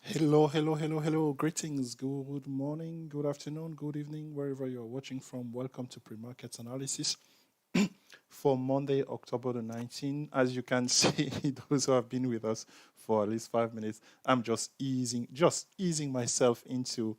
Hello, hello, hello, hello. Greetings. Good morning, good afternoon, good evening, wherever you're watching from. Welcome to pre-market analysis for Monday, October the 19th. As you can see, those who have been with us for at least 5 minutes, I'm just easing myself into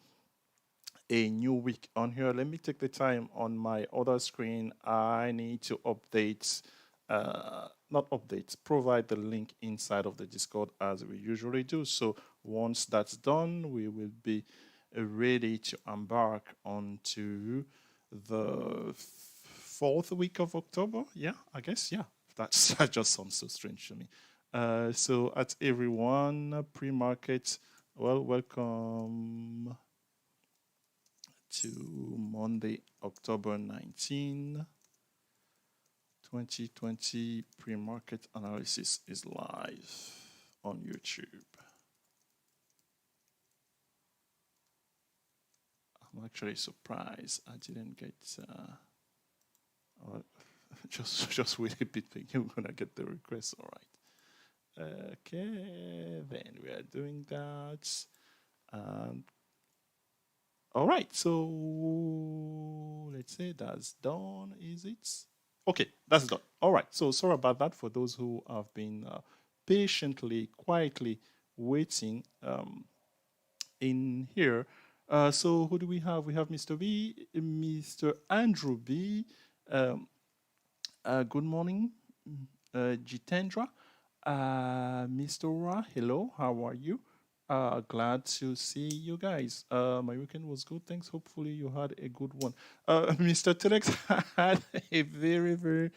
a new week on here. Let me take the time on my other screen. I need to update, not update, provide the link inside of the Discord as we usually do. So once that's done, we will be ready to embark onto the fourth week of October. Yeah, I guess. Yeah, that just sounds so strange to me. So at everyone, pre-market. Well, welcome to Monday, October 19, 2020. Pre-market analysis is live on YouTube. I'm actually surprised I didn't get. Just wait a bit. You're gonna get the request. All right. Okay. Then we are doing that. And all right, so let's say that's done, is it? Okay, that's done. All right, so sorry about that for those who have been patiently, quietly waiting in here. So who do we have? We have Mr. B, Mr. Andrew B. Um, good morning, Jitendra. Mr. Ra, hello, how are you? Glad to see you guys. My weekend was good, thanks. Hopefully, you had a good one. Mr. Telex had a very, very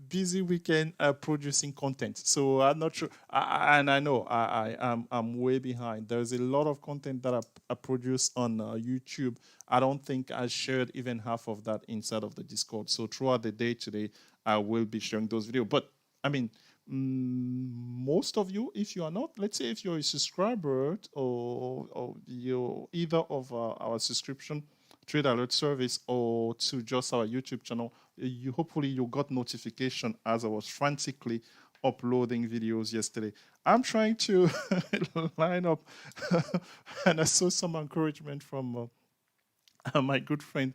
busy weekend producing content. So I'm not sure, and I know I'm way behind. There's a lot of content that I produce on YouTube. I don't think I shared even half of that inside of the Discord. So throughout the day today, I will be sharing those videos. But I mean, most of you, if you are not, let's say if you're a subscriber or you're either of our subscription trade alert service or to just our YouTube channel, you hopefully you got notification as I was frantically uploading videos yesterday. I'm trying to line up, and I saw some encouragement from my good friend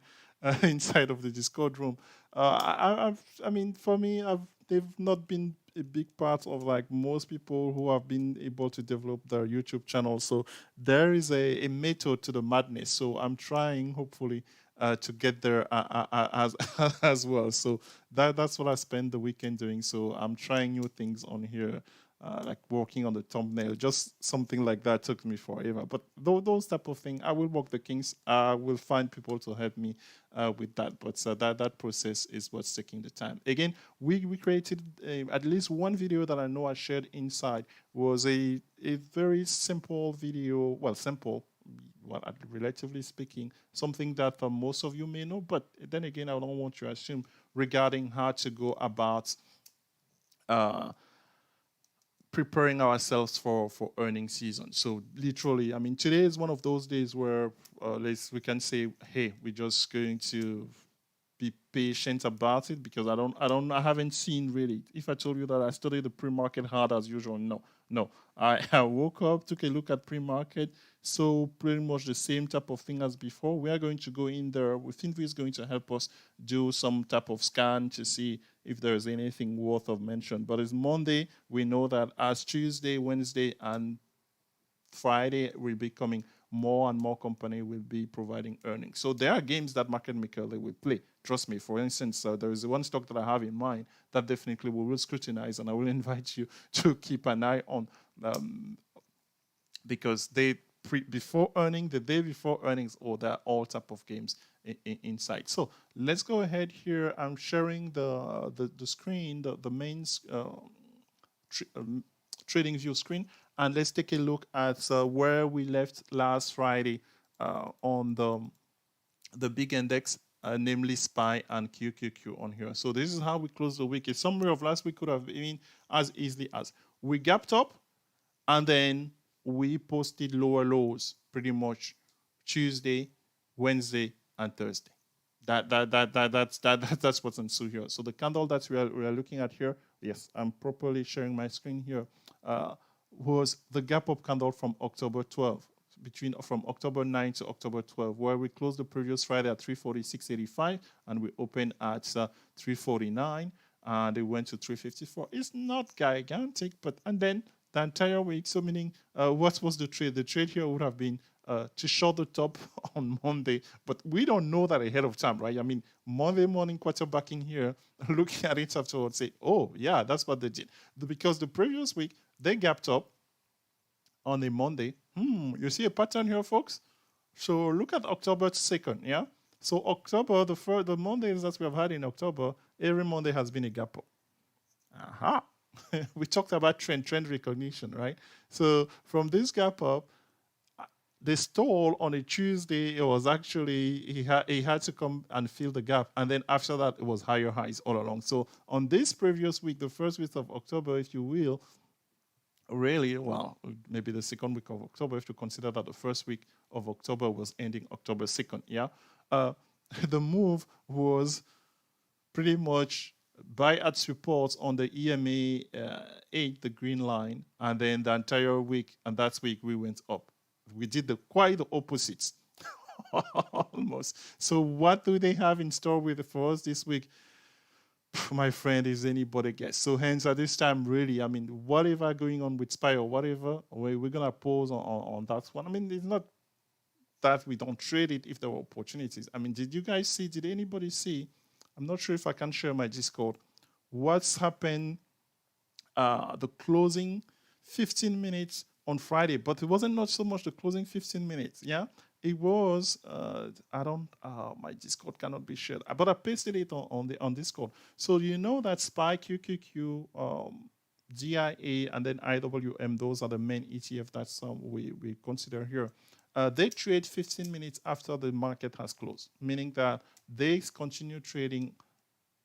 inside of the Discord room. I mean, for me, they've not been a big part of like most people who have been able to develop their YouTube channel. So there is a method to the madness. So I'm trying, hopefully, to get there as as well. So that's what I spend the weekend doing. So I'm trying new things on here, like working on the thumbnail. Just something like that took me forever. But those type of thing, I will work the kinks. I will find people to help me with that. But that process is what's taking the time. Again, we created at least one video that I know I shared inside was a very simple video. Well, simple. Well, relatively speaking, something that most of you may know, but then again, I don't want to assume regarding how to go about uh, preparing ourselves for earning season. So literally, I mean, today is one of those days where we can say, hey, we're just going to be patient about it because I haven't seen really. If I told you that I studied the pre-market hard as usual, no. I woke up, took a look at pre-market, so pretty much the same type of thing as before. We are going to go in there. We think is going to help us do some type of scan to see if there is anything worth of mention. But it's Monday. We know that as Tuesday, Wednesday, and Friday will be coming, more and more company will be providing earnings. So there are games that market maker they will play. Trust me. For instance, there is one stock that I have in mind that definitely we will scrutinize, and I will invite you to keep an eye on because before earning, the day before earnings, or there are all type of games inside. So let's go ahead here. I'm sharing the screen, the main trading view screen, and let's take a look at where we left last Friday on the big index, namely SPY and QQQ on here. So this is how we closed the week. A summary of last week could have been as easily as we gapped up and then we posted lower lows pretty much Tuesday, Wednesday, and Thursday. That's what's ensued here. So the candle that we are looking at here, yes, I'm properly sharing my screen here. was the gap up candle from October 12, from October 9 to October 12, where we closed the previous Friday at 346.85 and we opened at 349 and it went to 354. It's not gigantic, but and then the entire week. So meaning, what was the trade? The trade here would have been to short the top on Monday, but we don't know that ahead of time, right? I mean, Monday morning quarterbacking here, looking at it afterwards, say, oh yeah, that's what they did. Because the previous week they gapped up on a Monday. You see a pattern here, folks? So look at October 2nd, yeah? So October, the Mondays that we have had in October, every Monday has been a gap up. Aha. We talked about trend recognition, right? So from this gap up, the stall on a Tuesday, it was actually, he had to come and fill the gap. And then after that, it was higher highs all along. So on this previous week, the first week of October, if you will, really, well, maybe the second week of October, if you consider that the first week of October was ending October 2nd, yeah? The move was pretty much buy at supports on the EMA 8, the green line, and then the entire week, and that week we went up. We did quite the opposite, almost. So what do they have in store for us this week? My friend, is anybody guess? So hence at this time, really, I mean, whatever going on with SPY or whatever, we're going to pause on that one. I mean, it's not that we don't trade it if there were opportunities. I mean, did you guys see, did anybody see, I'm not sure if I can share my Discord, what's happened, the closing 15 minutes on Friday, but it wasn't not so much the closing 15 minutes, yeah? It was, my Discord cannot be shared, but I pasted it on Discord. So you know that SPY, QQQ, DIA, and then IWM, those are the main ETF that we consider here. They trade 15 minutes after the market has closed, meaning that they continue trading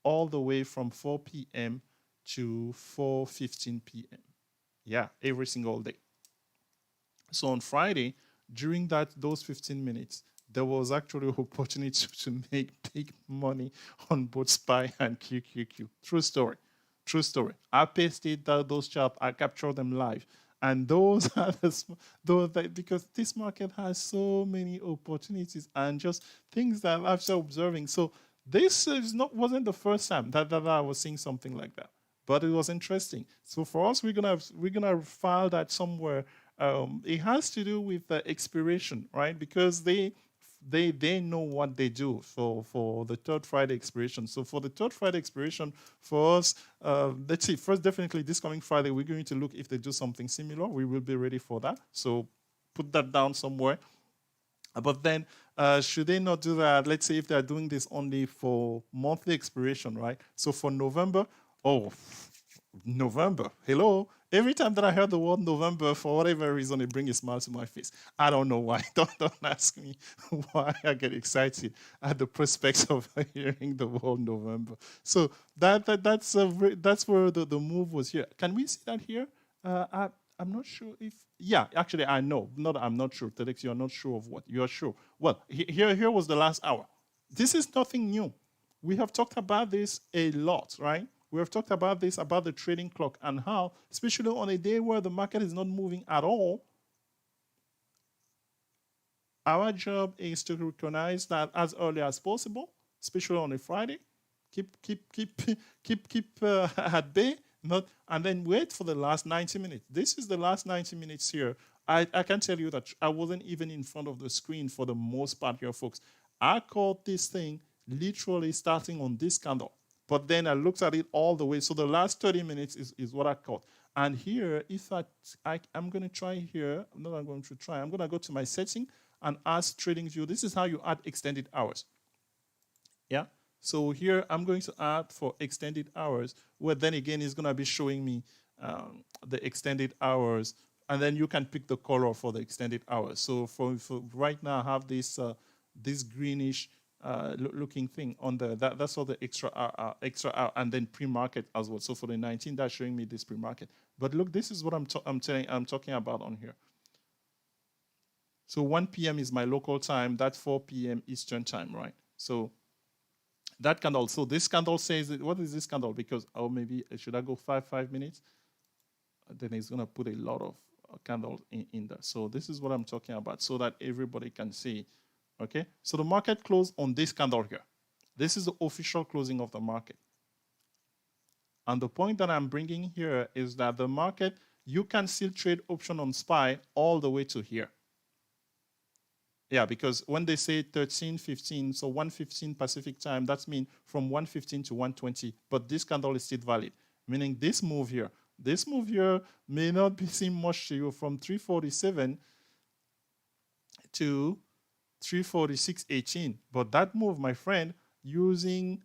all the way from 4 p.m. to 4:15 p.m. Yeah, every single day. So on Friday, during those 15 minutes, there was actually an opportunity to make big money on both SPY and QQQ. True story. True story. I pasted those charts. I captured them live. And those are because this market has so many opportunities and just things that I'm still observing. So this wasn't the first time that I was seeing something like that, but it was interesting. So for us, we're gonna file that somewhere. It has to do with the expiration, right? Because they know what they do for the third Friday expiration. So for the third Friday expiration, for us, let's see, first, definitely this coming Friday, we're going to look if they do something similar. We will be ready for that. So put that down somewhere. But then, should they not do that? Let's say if they're doing this only for monthly expiration, right? So for November, November, hello. Every time that I heard the word November, for whatever reason, it brings a smile to my face. I don't know why. Don't ask me why I get excited at the prospects of hearing the word November. So that's where the move was here. Can we see that here? I'm not sure if, yeah, actually I know. I'm not sure. Telex, you're not sure of what? You're sure. Well, here was the last hour. This is nothing new. We have talked about this a lot, right? We have talked about this, about the trading clock and how, especially on a day where the market is not moving at all, our job is to recognize that as early as possible, especially on a Friday. Keep at bay, and then wait for the last 90 minutes. This is the last 90 minutes here. I can tell you that I wasn't even in front of the screen for the most part here, folks. I caught this thing literally starting on this candle. But then I looked at it all the way. So the last 30 minutes is what I caught. And here, if I'm going to try here, I'm going to go to my setting and ask TradingView. This is how you add extended hours. Yeah. So here I'm going to add for extended hours, where then again it's going to be showing me the extended hours. And then you can pick the color for the extended hours. So for right now, I have this greenish looking thing on that's all the extra hour, and then pre-market as well. So for the 19, that's showing me this pre-market. But look, this is what I'm talking about on here. So 1 p.m. is my local time. That's 4 p.m. Eastern time, right? So that candle. So this candle says, what is this candle? Because maybe should I go 5 minutes? then it's going to put a lot of candles in there. So this is what I'm talking about so that everybody can see. Okay, so the market closed on this candle here. This is the official closing of the market. And the point that I'm bringing here is that the market, you can still trade option on SPY all the way to here. Yeah, because when they say 13:15, so 1:15 Pacific time, that's mean from 1:15 to 1:20, but this candle is still valid, meaning this move here may not be seem much to you from 347 to 346.18, but that move, my friend, using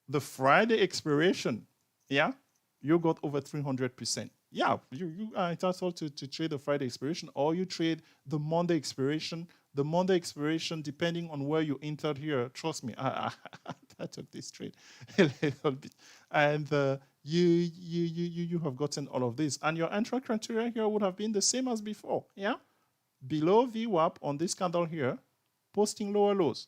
the Friday expiration, yeah, you got over 300%. Yeah, you are entitled to trade the Friday expiration, or you trade the Monday expiration. The Monday expiration, depending on where you entered here, trust me, I took this trade a little bit, and you have gotten all of this, and your entry criteria here would have been the same as before. Yeah, below VWAP on this candle here, posting lower lows.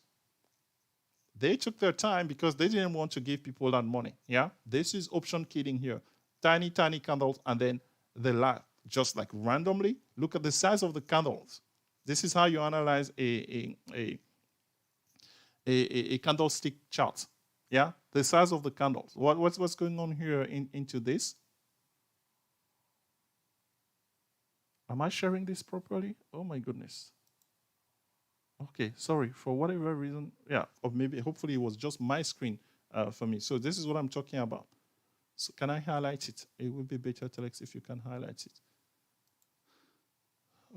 They took their time because they didn't want to give people that money. Yeah, this is option kidding here. Tiny candles, and then the last, just like randomly, look at the size of the candles. This is how you analyze a candlestick chart. Yeah, the size of the candles. What's going on here into this? Am I sharing this properly? Oh my goodness. Okay, sorry, for whatever reason, yeah, or maybe hopefully it was just my screen for me. So this is what I'm talking about. So can I highlight it? It would be better, Telex, if you can highlight it.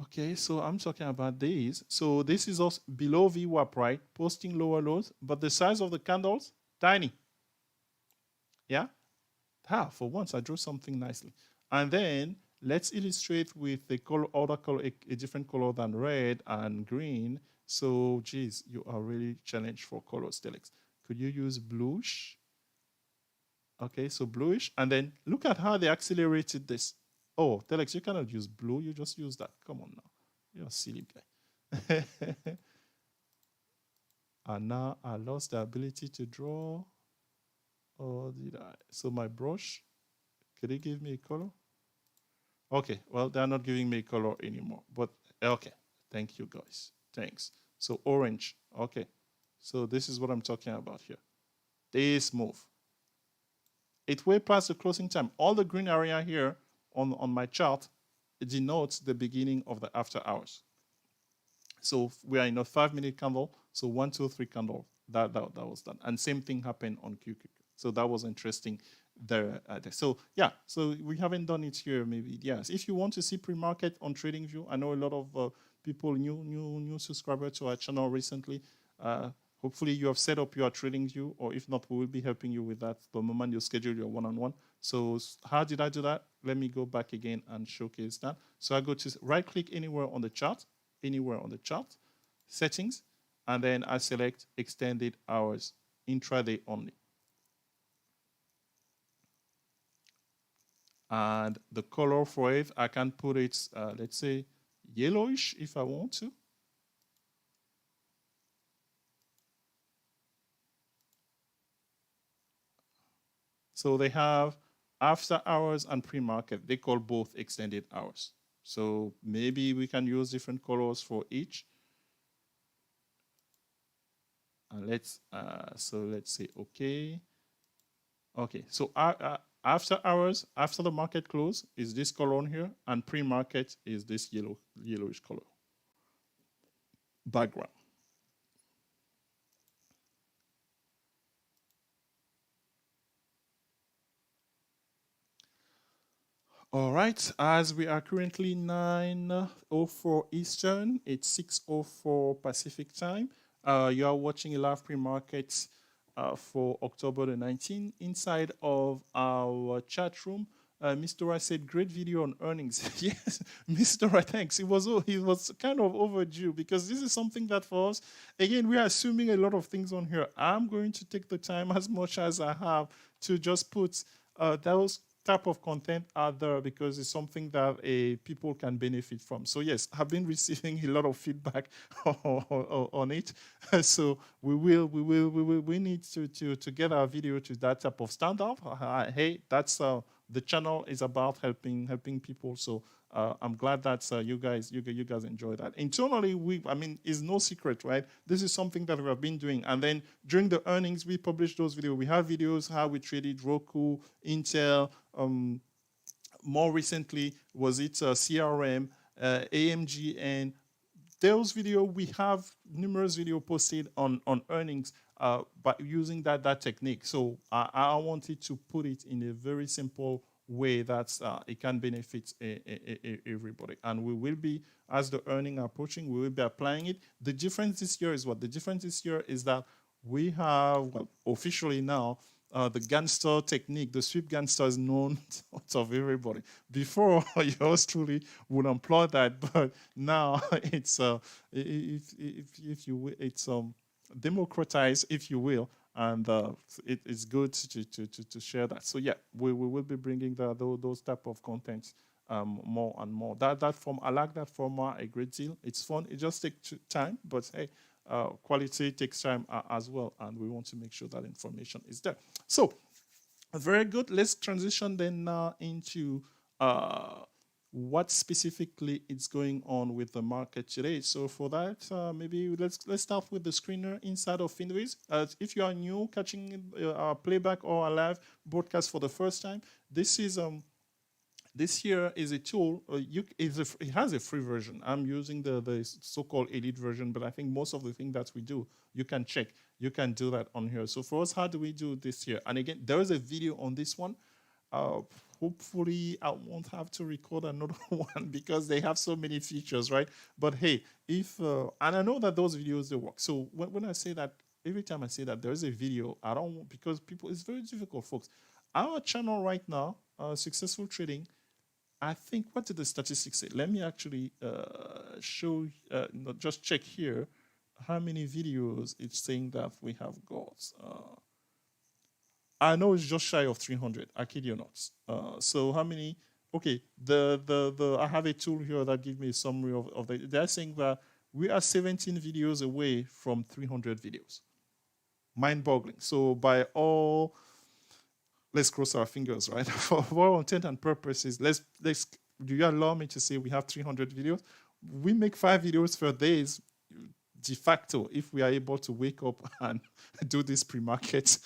Okay, so I'm talking about these. So this is also below VWAP, right? Posting lower lows, but the size of the candles, tiny. Yeah? For once I drew something nicely. And then let's illustrate with a color, other color, a different color than red and green. So, geez, you are really challenged for colors, Telex. Could you use bluish? Okay, so bluish. And then look at how they accelerated this. Oh, Telex, you cannot use blue. You just use that. Come on now. You're a silly guy. And now I lost the ability to draw. Or did I? So my brush, could it give me a color? Okay, well, they're not giving me a color anymore. But, okay, thank you, guys. Thanks. So orange. Okay, so this is what I'm talking about here. This move. It way past the closing time. All the green area here on my chart, it denotes the beginning of the after hours. So we are in a 5-minute candle. So 1, 2, 3 candle. That was done. And same thing happened on QQQ. So that was interesting there. So yeah, so we haven't done it here. Maybe yes. If you want to see pre-market on TradingView, I know a lot of people new subscribers to our channel recently. Hopefully you have set up your TradingView, or if not, we will be helping you with that the moment you schedule your one-on-one. So how did I do that? Let me go back again and showcase that. So I go to right-click anywhere on the chart, settings, and then I select extended hours, intraday only. And the color for it, I can put it, let's say, yellowish if I want to. So they have after hours and pre-market. They call both extended hours. So maybe we can use different colors for each. And let's say okay. Okay, so after hours, after the market close, is this color on here, and pre-market is this yellowish color background. All right, as we are currently 9:04 Eastern, it's 6:04 Pacific time. You are watching a live pre-market for October the 19th inside of our chat room. Mr. I said, great video on earnings. Yes, Mr. I thanks. It was kind of overdue because this is something that for us, again, we are assuming a lot of things on here. I'm going to take the time as much as I have to just put those type of content out there because it's something that people can benefit from. So yes, I've been receiving a lot of feedback on it. So we need to get our video to that type of standard. Hey, that's the channel is about helping people. So I'm glad that you guys enjoy that. Internally, I mean, it's no secret, right? This is something that we have been doing. And then during the earnings, we publish those videos. We have videos how we traded Roku, Intel. More recently, was it CRM, AMG, and those videos, we have numerous videos posted on earnings by using that technique. So I wanted to put it in a very simple way that it can benefit everybody. And we will be, as the earning approaching, we will be applying it. The difference this year is what? The difference this year is that we have, well, officially now, the gangster technique, the sweep gangster is known of everybody. Before, yours truly would employ that, but now it's if you will, it's democratized, if you will, and it is good to share that. So yeah, we will be bringing those type of contents more and more. That form, I like that format a great deal. It's fun. It just takes time, but hey. Quality takes time as well, and we want to make sure that information is there. So, very good. Let's transition then into what specifically is going on with the market today. So for that, maybe let's start with the screener inside of Finviz. If you are new, catching our playback or a live broadcast for the first time, this is this here is a tool. It has a free version. I'm using the so-called elite version, but I think most of the things that we do, you can check. You can do that on here. So for us, how do we do this here? And again, there is a video on this one. Hopefully, I won't have to record another one because they have so many features, right? But hey, if and I know that those videos, they work. So when I say that, every time I say that there is a video, I don't want, because people, it's very difficult, folks. Our channel right now, Successful Trading, I think, what did the statistics say? Let me actually show, just check here how many videos it's saying that we have got. I know it's just shy of 300. I kid you not. So how many? Okay, I have a tool here that gives me a summary of the. They're saying that we are 17 videos away from 300 videos. Mind-boggling. So by all. Let's cross our fingers, right? For all intent and purposes, let's. Do you allow me to say we have 300 videos? We make 5 videos per day, de facto, if we are able to wake up and do this pre-market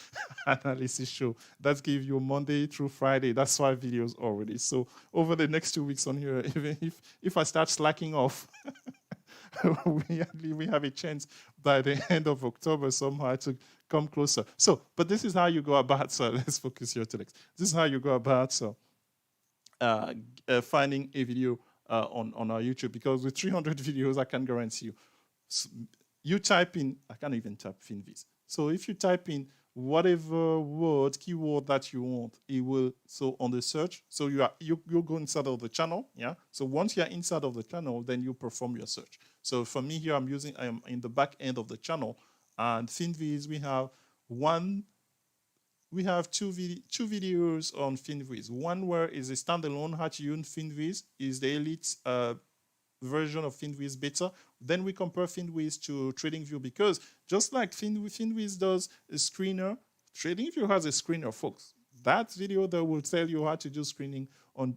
analysis show. That gives you Monday through Friday. That's 5 videos already. So over the next 2 weeks on here, even if I start slacking off, we have a chance by the end of October somehow to come closer. So, but this is how you go about, so let's focus here today. This is how you go about finding a video on our YouTube, because with 300 videos, I can guarantee you, you type in, I can't even type Finviz. So if you type in whatever keyword that you want, it will, so on the search, so you go inside of the channel, yeah? So once you're inside of the channel, then you perform your search. So for me here, I am in the back end of the channel, and Finviz, we have two videos on Finviz. One where is a standalone, how to use Finviz, is the elite version of Finviz beta. Then we compare Finviz to TradingView, because just like Finviz does a screener, TradingView has a screener, folks. That video that will tell you how to do screening on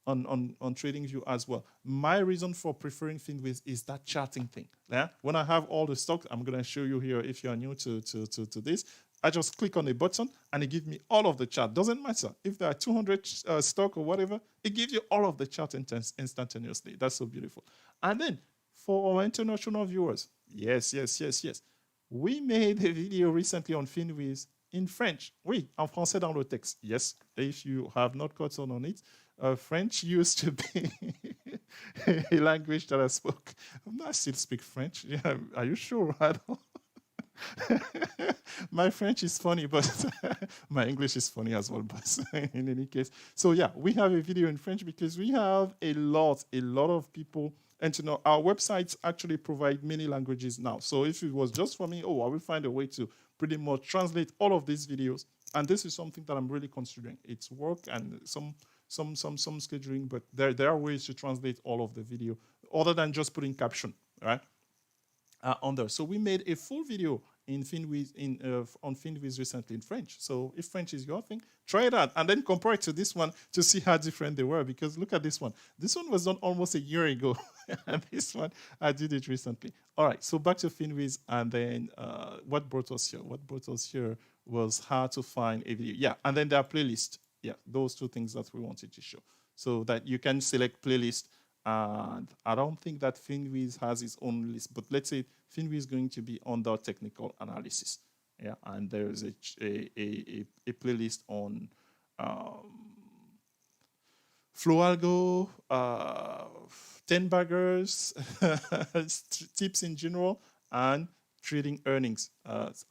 TradingView as well. My reason for preferring Finviz is that charting thing. Yeah? When I have all the stocks, I'm going to show you here if you are new to this. I just click on a button and it gives me all of the chart. Doesn't matter if there are 200 stock or whatever, it gives you all of the chart instantaneously. That's so beautiful. And then for our international viewers, yes. We made a video recently on Finviz in French. Oui, en français dans le texte. Yes, if you have not caught on it, French used to be a language that I spoke. I still speak French. Yeah, are you sure? I don't. My French is funny, but my English is funny as well. But in any case, so yeah, we have a video in French because we have a lot of people. And to know, our websites actually provide many languages now. So if it was just for me, I will find a way to pretty much translate all of these videos. And this is something that I'm really considering. It's work and some scheduling, but there are ways to translate all of the video other than just putting caption, right? On there. So we made a full video in Finviz on Finviz recently in French. So if French is your thing, try that and then compare it to this one to see how different they were. Because look at this one. This one was done almost a year ago, and this one I did it recently. All right, so back to Finviz, and then what brought us here? What brought us here was how to find a video. Yeah, and then there are playlists. Yeah, those two things that we wanted to show. So that you can select playlist. And I don't think that Finviz has its own list, but let's say Finviz is going to be under technical analysis. Yeah, and there's a playlist on flow algo, 10 baggers, tips in general, and trading earnings,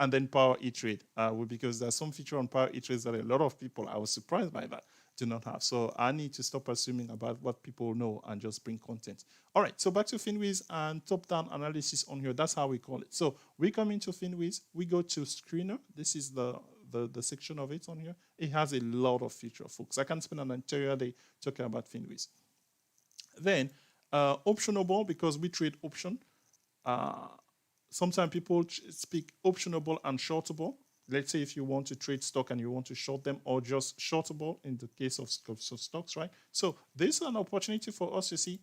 and then Power E-Trade, because there's some feature on Power E-Trade that a lot of people, I was surprised by that, do not have. So I need to stop assuming about what people know and just bring content. All right, so back to Finviz and top-down analysis on here. That's how we call it. So we come into Finviz, we go to Screener. This is the section of it on here. It has a lot of features, folks. I can spend an entire day talking about Finviz. Then optionable, because we trade option. Sometimes people speak optionable and shortable. Let's say if you want to trade stock and you want to short them, or just shortable in the case of stocks, right? So this is an opportunity for us to see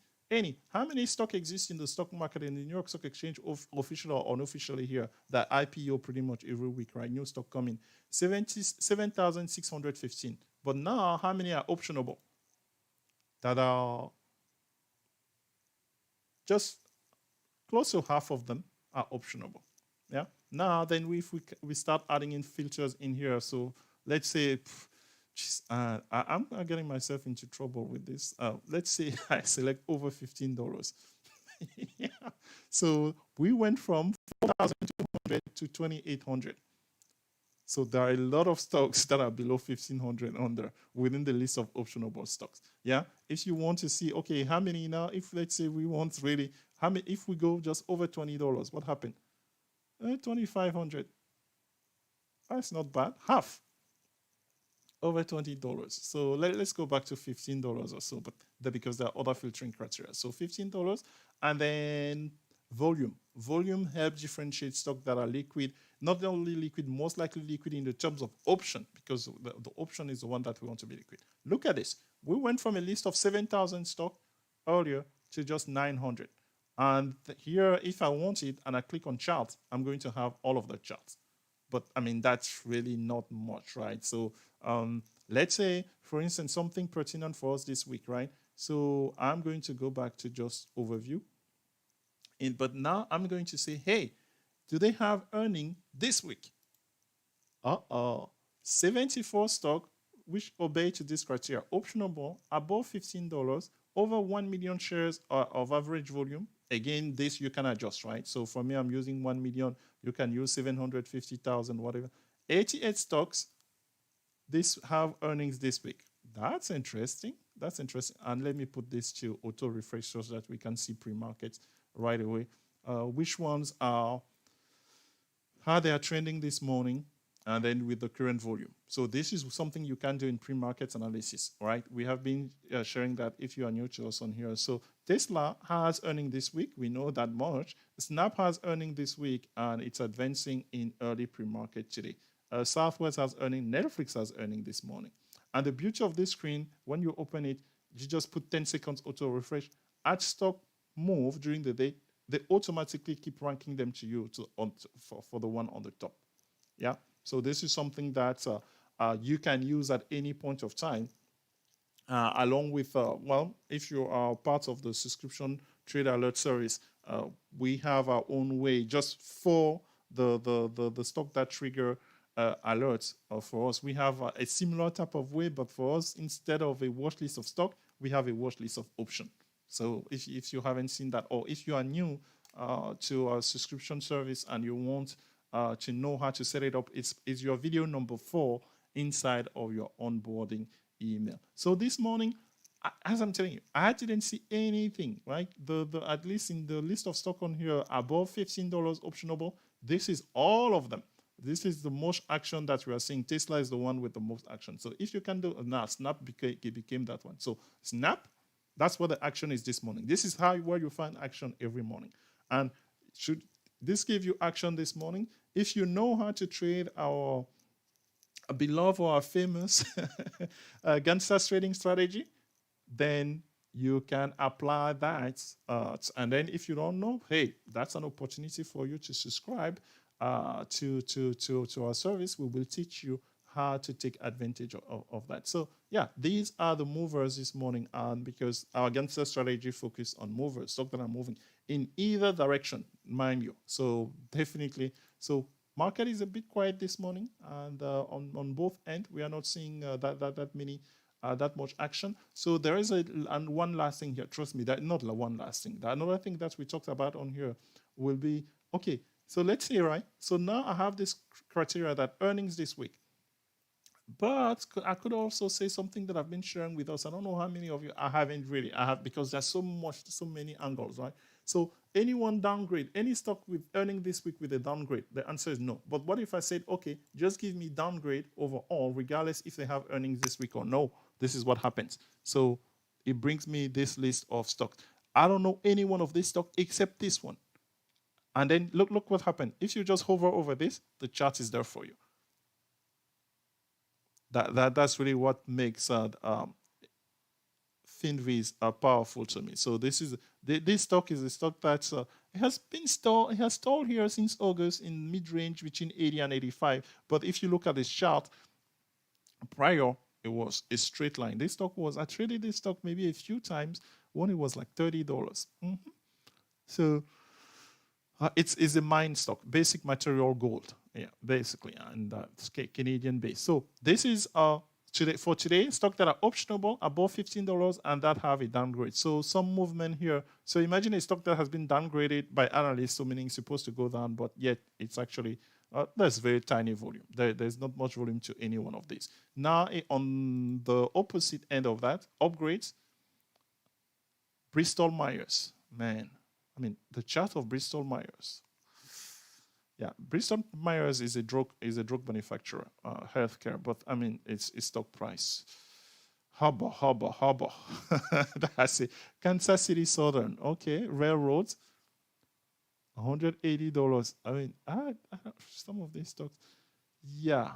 how many stock exists in the stock market in the New York Stock Exchange, official or unofficially here, that IPO pretty much every week, right? New stock coming, 7,615. But now, how many are optionable? That are just close to half of them are optionable. Yeah. Now, then if we start adding in filters in here, so let's say, I'm getting myself into trouble with this. Let's say I select over $15. Yeah. So we went from 4,200 to 2,800. So there are a lot of stocks that are below 1,500 under within the list of optionable stocks. Yeah. If you want to see, okay, how many now? If let's say we want really, how many? If we go just over $20, what happened? 2,500. That's not bad. Half. Over $20. So let's go back to $15 or so, but because there are other filtering criteria. So $15, and then volume. Volume helps differentiate stock that are liquid, not only liquid, most likely liquid in the terms of option, because the option is the one that we want to be liquid. Look at this. We went from a list of 7,000 stock earlier to just 900. And here, if I want it and I click on chart, I'm going to have all of the charts. But I mean, that's really not much, right? So let's say, for instance, something pertinent for us this week, right? So I'm going to go back to just overview. But now I'm going to say, hey, do they have earning this week? 74 stock which obey to this criteria. Optionable, above $15, over 1 million shares of average volume. Again, this you can adjust, right? So for me, I'm using 1 million. You can use 750,000, whatever. 88 stocks, this have earnings this week. That's interesting. That's interesting. And let me put this to auto refresh so that we can see pre-markets right away. Which ones are, how they are trending this morning, and then with the current volume. So this is something you can do in pre-market analysis, right? We have been sharing that if you are new to us on here. So Tesla has earning this week. We know that much. Snap has earning this week, and it's advancing in early pre-market today. Southwest has earning. Netflix has earning this morning. And the beauty of this screen, when you open it, you just put 10 seconds auto refresh. At stock move during the day, they automatically keep ranking them to you for the one on the top. Yeah. So this is something that you can use at any point of time, along with, well, if you are part of the subscription trade alert service, we have our own way just for the stock that trigger alerts. For us, we have a similar type of way, but for us, instead of a watch list of stock, we have a watch list of option. So if you haven't seen that, or if you are new to our subscription service and you want to know how to set it up, it's your video number 4 inside of your onboarding email. So this morning, as I'm telling you, I didn't see anything, right? At least in the list of stock on here above $15 optionable, this is all of them. This is the most action that we are seeing. Tesla is the one with the most action. So if you can do Snap became that one. So Snap, that's what the action is this morning. This is where you find action every morning. And this gave you action this morning. If you know how to trade our beloved or our famous gangster trading strategy, then you can apply that. And then if you don't know, hey, that's an opportunity for you to subscribe to our service. We will teach you how to take advantage of that. So yeah, these are the movers this morning, and because our gangster strategy focus on movers, stock that are moving in either direction, mind you. So definitely, so market is a bit quiet this morning, and on both ends, we are not seeing that much action. So there is and one last thing here. Trust me, that not one last thing. Another thing that we talked about on here will be, okay, so let's say, right? So now I have this criteria that earnings this week. But I could also say something that I've been sharing with us. I don't know how many of you I haven't really. I have, because there's so many angles, right? So anyone downgrade, any stock with earning this week with a downgrade? The answer is no. But what if I said, okay, just give me downgrade overall, regardless if they have earnings this week or no? This is what happens. So it brings me this list of stocks. I don't know any one of these stocks except this one. And then look what happened. If you just hover over this, the chart is there for you. That's really what makes Finviz powerful to me. So this stock is a stock that it has stalled here since August in mid-range between 80 and 85. But if you look at this chart, prior it was a straight line. This stock I traded this stock maybe a few times when it was like $30. So it's a mine stock, basic material gold. Yeah, basically, and Canadian based. So this is today stock that are optionable above $15 and that have a downgrade. So some movement here. So imagine a stock that has been downgraded by analysts, so meaning it's supposed to go down, but yet it's actually there's very tiny volume. There's not much volume to any one of these. Now on the opposite end of that, upgrades. Bristol Myers, man. I mean, the chart of Bristol Myers. Yeah, Bristol Myers is a drug manufacturer, healthcare, but I mean it's stock price. Harbor. That's it. Kansas City Southern. Okay, railroads. $180. I mean, some of these stocks. Yeah.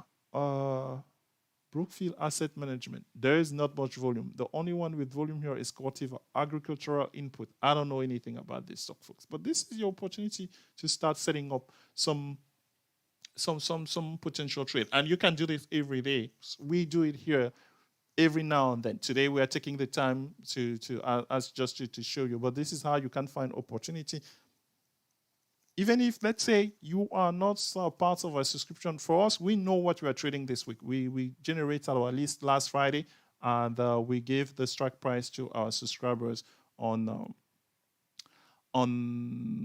Brookfield Asset Management. There is not much volume. The only one with volume here is Cortiva, agricultural input. I don't know anything about this stock, folks. But this is your opportunity to start setting up some potential trade. And you can do this every day. We do it here every now and then. Today we are taking the time to show you. But this is how you can find opportunity. Even if, let's say, you are not part of a subscription, for us, we know what we are trading this week. We generated our list last Friday, and we gave the strike price to our subscribers on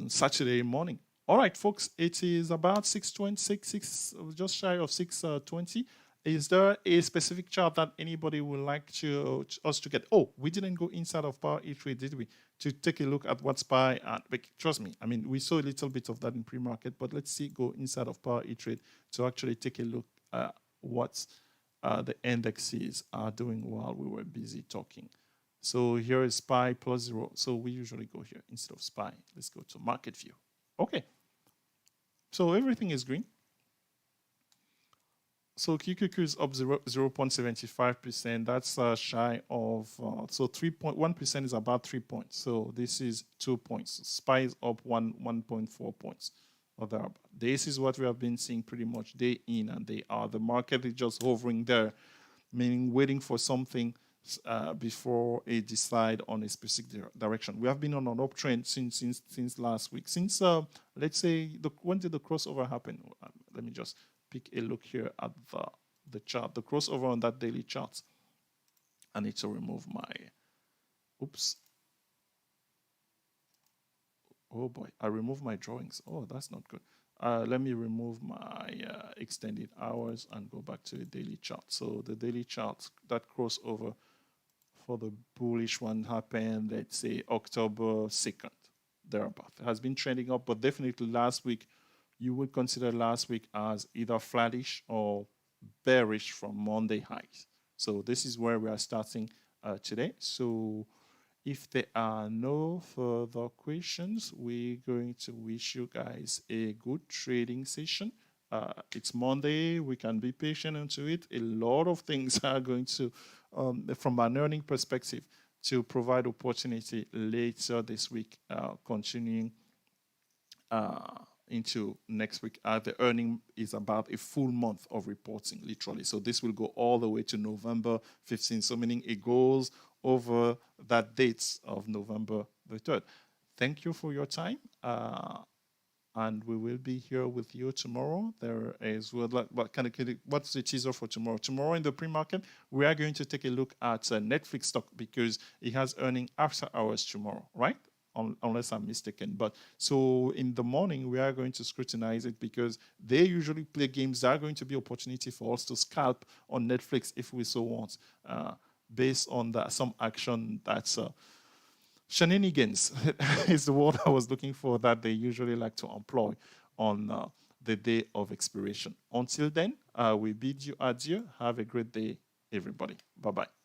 Saturday morning. All right, folks, it is about 6:26, just shy of 6:20. Is there a specific chart that anybody would like us to get? Oh, we didn't go inside of Power E-Trade, did we? To take a look at what SPY at. But trust me, I mean, we saw a little bit of that in pre-market, but let's go inside of Power E-Trade to actually take a look at what the indexes are doing while we were busy talking. So here is SPY plus 0. So we usually go here instead of SPY. Let's go to market view. Okay. So everything is green. So QQQ is up 0.75%. That's shy of, so 3.1% is about 3 points. So this is 2 points. SPY is up 1.4 points. Or thereabout. This is what we have been seeing pretty much day in and day out. The market is just hovering there, meaning waiting for something before it decide on a specific direction. We have been on an uptrend since last week. Since let's say when did the crossover happen? Let me just pick a look here at the chart, the crossover on that daily chart. I need to remove my, oops. Oh boy, I removed my drawings. Oh, that's not good. Let me remove my extended hours and go back to the daily chart. So the daily chart, that crossover for the bullish one happened, let's say October 2nd, thereabout. It has been trending up, but definitely last week, you would consider last week as either flattish or bearish from Monday highs. So this is where we are starting today. So If there are no further questions, we're going to wish you guys a good trading session. It's Monday. We can be patient into it. A lot of things are going to, from an earning perspective, to provide opportunity later this week, continuing into next week. The earning is about a full month of reporting, literally. So this will go all the way to November 15th. So meaning it goes over that date of November the 3rd. Thank you for your time. And we will be here with you tomorrow. There is what's the teaser for tomorrow? Tomorrow in the pre-market, we are going to take a look at Netflix stock because it has earning after hours tomorrow, right? Unless I'm mistaken. But so in the morning, we are going to scrutinize it because they usually play games that are going to be opportunity for us to scalp on Netflix if we so want, based on some action that's shenanigans is the word I was looking for that they usually like to employ on the day of expiration. Until then, we bid you adieu. Have a great day, everybody. Bye-bye.